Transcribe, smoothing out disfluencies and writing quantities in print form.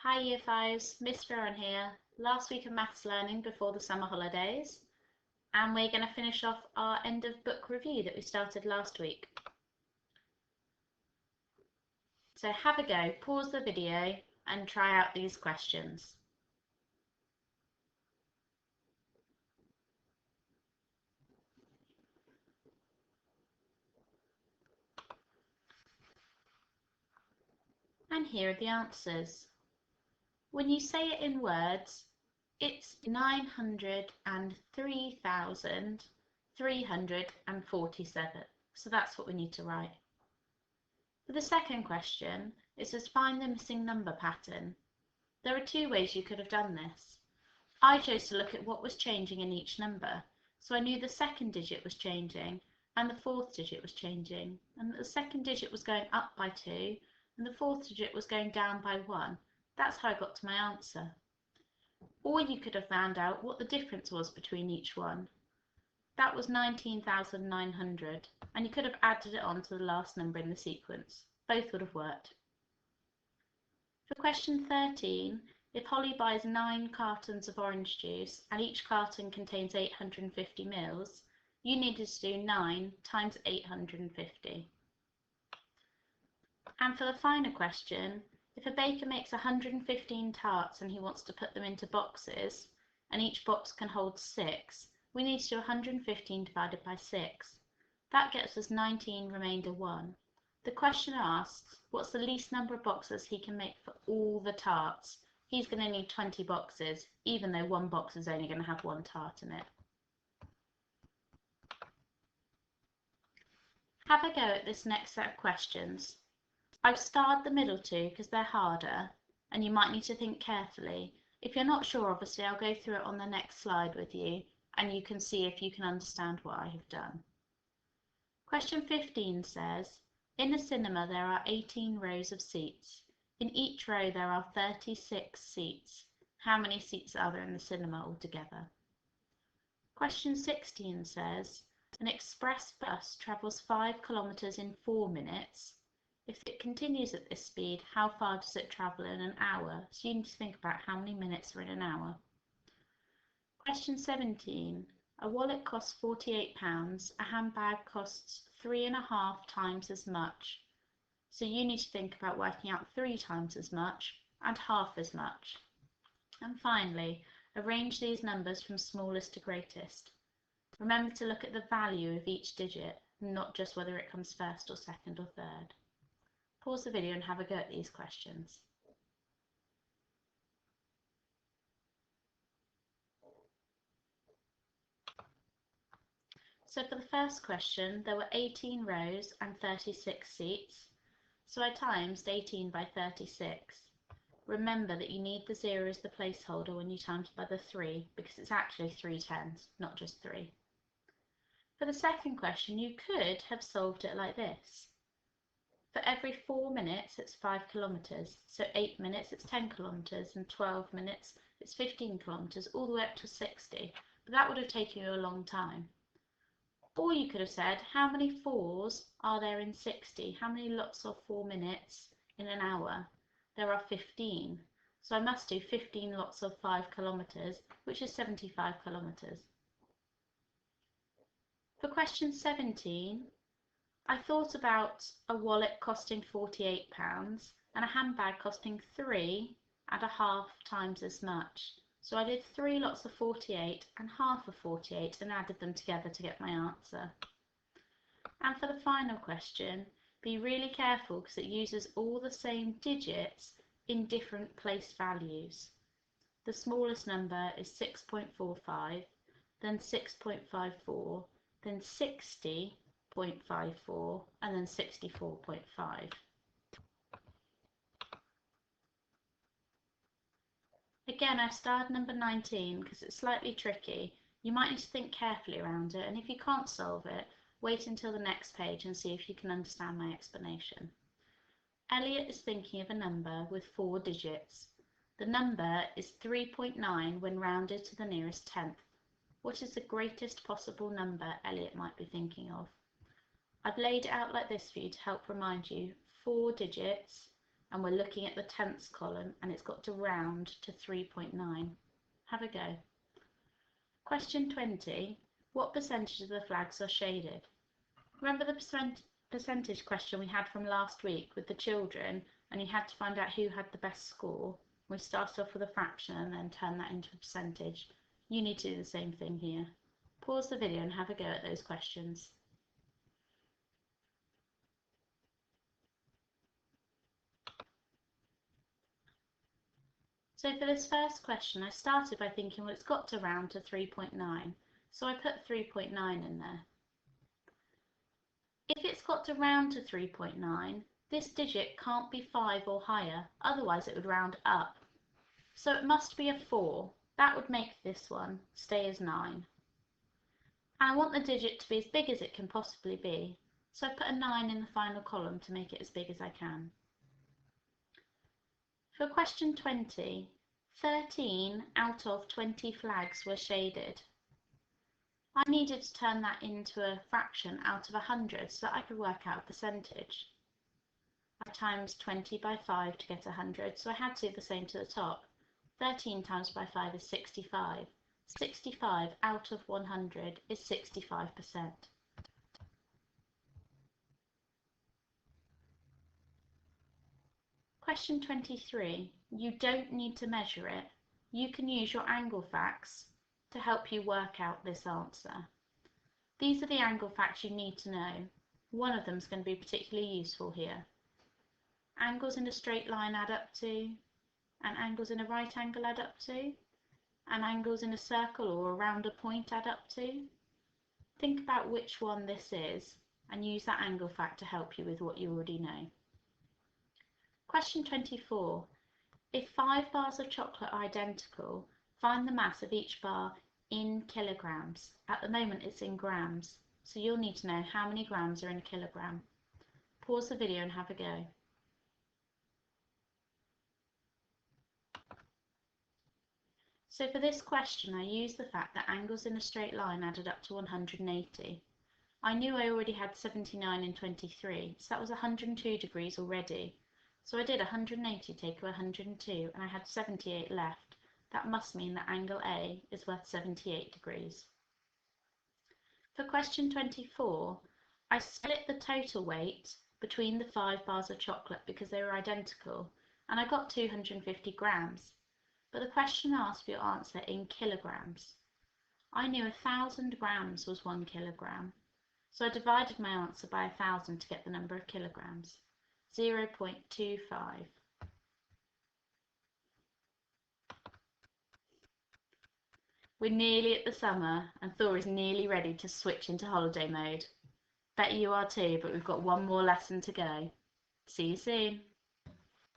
Hi Year 5s, Miss Veron here. Last week of maths learning before the summer holidays, and we're going to finish off our end of book review that we started last week. So have a go, pause the video and try out these questions. And here are the answers. When you say it in words, it's 903,347. So that's what we need to write. For the second question, it says find the missing number pattern. There are two ways you could have done this. I chose to look at what was changing in each number, so I knew the second digit was changing and the fourth digit was changing, and that the second digit was going up by 2 and the fourth digit was going down by 1. That's how I got to my answer. Or you could have found out what the difference was between each one. That was 19,900, and you could have added it on to the last number in the sequence. Both would have worked. For question 13, if Holly buys 9 cartons of orange juice and each carton contains 850 mils, you needed to do 9 times 850. And for the final question, if a baker makes 115 tarts and he wants to put them into boxes, and each box can hold 6, we need to do 115 divided by 6. That gets us 19 remainder 1. The question asks, what's the least number of boxes he can make for all the tarts? He's going to need 20 boxes, even though one box is only going to have 1 tart in it. Have a go at this next set of questions. I've starred the middle two because they're harder, and you might need to think carefully. If you're not sure, obviously, I'll go through it on the next slide with you, and you can see if you can understand what I have done. Question 15 says, in a cinema there are 18 rows of seats. In each row there are 36 seats. How many seats are there in the cinema altogether? Question 16 says, an express bus travels 5 kilometres in 4 minutes. If it continues at this speed, how far does it travel in an hour? So you need to think about how many minutes are in an hour. Question 17. A wallet costs £48, a handbag costs 3.5 times as much. So you need to think about working out 3 times as much and half as much. And finally, arrange these numbers from smallest to greatest. Remember to look at the value of each digit, not just whether it comes first or second or third. Pause the video and have a go at these questions. So for the first question, there were 18 rows and 36 seats. So I timesed 18 by 36. Remember that you need the 0 as the placeholder when you times by the 3, because it's actually 3 tens, not just 3. For the second question, you could have solved it like this. For every 4 minutes, it's 5 kilometres. So 8 minutes, it's 10 kilometres, and 12 minutes, it's 15 kilometres, all the way up to 60. But that would have taken you a long time. Or you could have said, how many 4s are there in 60? How many lots of 4 minutes in an hour? There are 15. So I must do 15 lots of 5 kilometres, which is 75 kilometres. For question 17, I thought about a wallet costing £48 and a handbag costing 3.5 times as much. So I did 3 lots of 48 and half of 48 and added them together to get my answer. And for the final question, be really careful because it uses all the same digits in different place values. The smallest number is 6.45, then 6.54, then 60.54, and then 64.5. Again, I've starred number 19 because it's slightly tricky. You might need to think carefully around it, and if you can't solve it, wait until the next page and see if you can understand my explanation. Elliot is thinking of a number with 4 digits. The number is 3.9 when rounded to the nearest tenth. What is the greatest possible number Elliot might be thinking of? I've laid it out like this for you to help remind you. 4 digits, and we're looking at the tenths column, and it's got to round to 3.9. Have a go. Question 20. What percentage of the flags are shaded? Remember the percentage question we had from last week with the children, and you had to find out who had the best score? We started off with a fraction and then turn that into a percentage. You need to do the same thing here. Pause the video and have a go at those questions. So for this first question, I started by thinking, well, it's got to round to 3.9. So I put 3.9 in there. If it's got to round to 3.9, this digit can't be 5 or higher, otherwise it would round up. So it must be a 4. That would make this one stay as 9. And I want the digit to be as big as it can possibly be, so I put a 9 in the final column to make it as big as I can. For question 20, 13 out of 20 flags were shaded. I needed to turn that into a fraction out of 100 so that I could work out a percentage. I times 20 by 5 to get 100, so I had to do the same to the top. 13 times by 5 is 65. 65 out of 100 is 65%. Question 23. You don't need to measure it. You can use your angle facts to help you work out this answer. These are the angle facts you need to know. One of them is going to be particularly useful here. Angles in a straight line add up to, and angles in a right angle add up to, and angles in a circle or around a point add up to. Think about which one this is and use that angle fact to help you with what you already know. Question 24. If 5 bars of chocolate are identical, find the mass of each bar in kilograms. At the moment it's in grams, so you'll need to know how many grams are in a kilogram. Pause the video and have a go. So for this question I used the fact that angles in a straight line added up to 180. I knew I already had 79 and 23, so that was 102 degrees already. So I did 180 take away 102 and I had 78 left. That must mean that angle A is worth 78 degrees. For question 24, I split the total weight between the 5 bars of chocolate because they were identical, and I got 250 grams. But the question asked for your answer in kilograms. I knew 1,000 grams was 1 kilogram, so I divided my answer by 1,000 to get the number of kilograms. 0.25. We're nearly at the summer and Thor is nearly ready to switch into holiday mode. Bet you are too, but we've got one more lesson to go. See you soon.